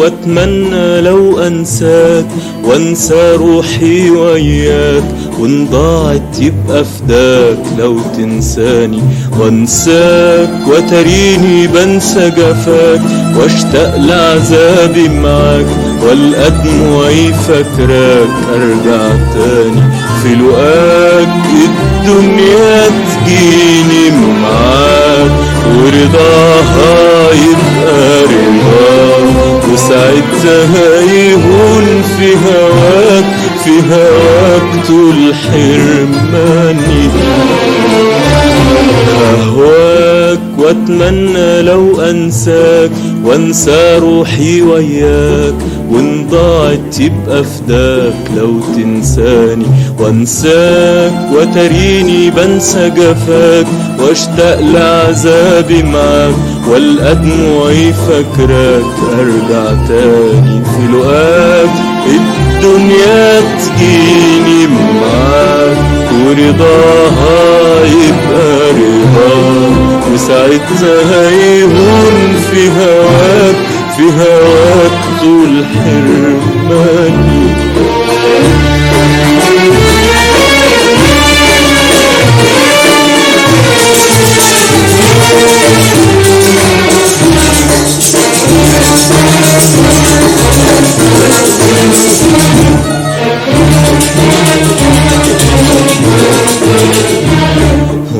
واتمنى لو انساك وانسى روحي وياك، وان ضاعت يبقى فداك لو تنساني وانساك، وتريني بنسى جفاك واشتاق لعذابي معاك، والقى دموعي فاكراك ارجع تاني في لقاك. الدنيا تجيني معاك ورضاها يبقى رضاك، وساعتها يهون في هواك، في هواك طول حرماني. أهواك واتمنى لو انساك وانسى روحي وياك، وان ضاعت يبقى فداك لو تنساني وانساك، وتريني بنسى جفاك واشتاق لعذابي معاك، والقى دموعي فاكراك ارجع تاني في لقاك. الدنيا تجيني معاك ورضاها يبقى رضاك، وساعتها يهون في هواك، في هواك طول حرماني.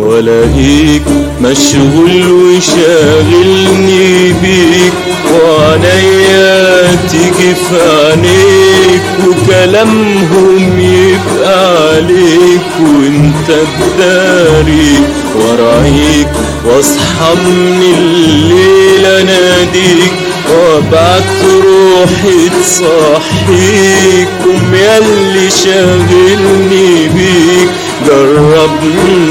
ولاقيك مشغول وشاغلني بيك، وعنيا تيجي في عينيك، وكلامهم يبقى عليك وانت تداري، وراعيك واصحى من الليل اناديك، وابعت روحي تصحيك. قوم ياللي شاغلني بيك جرب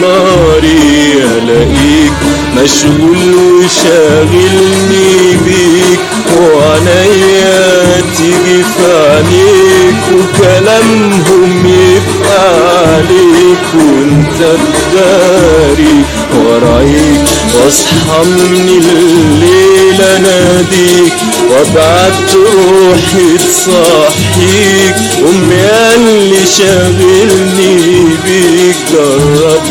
ناري، الاقيك مشغول وشاغلني بيك، وعنيا تيجي في عينيك، وكلامهم يبقى عليك وانت تداري، وراعيك واصحى من الليل اناديك، وابعت روحي تصحيك. قوم ياللي شاغلني بيك جرب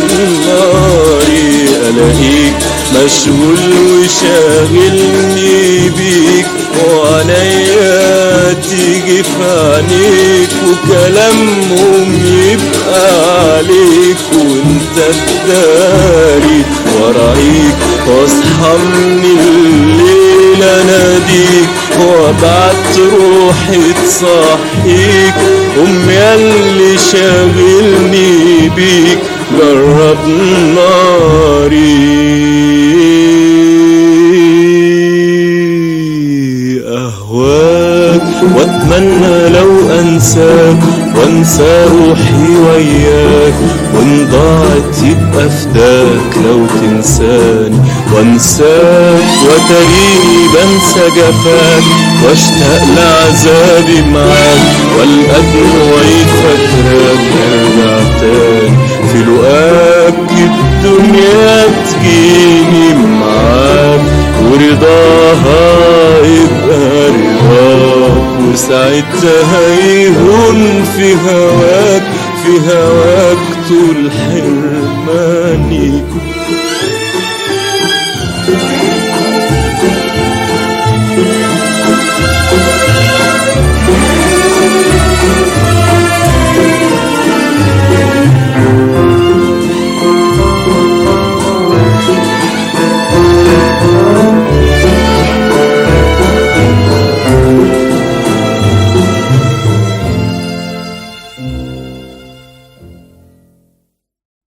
ناري، الاقيك مشغول وشاغلني بيك، وعنيا تيجي في عينيك، وكلامهم يبقى عليك وانت تداري، وراعيك واصحى من الليل اناديك، وابعت روحي تصحيك. قوم ياللي شاغلني بيك جرب ناري. أهواك واتمنى لو انساك وانسى روحي وياك، وان ضاعت يبقى فداك لو تنساني وانساك، وتريني بنسى جفاك واشتاق لعذابي معاك، والقى دموعي فاكراك ارجع تاني في لقاك. الدنيا تجيني معاك ورضاها يبقى رضاك، وساعتها يهون في هواك، في هواك طول حرماني.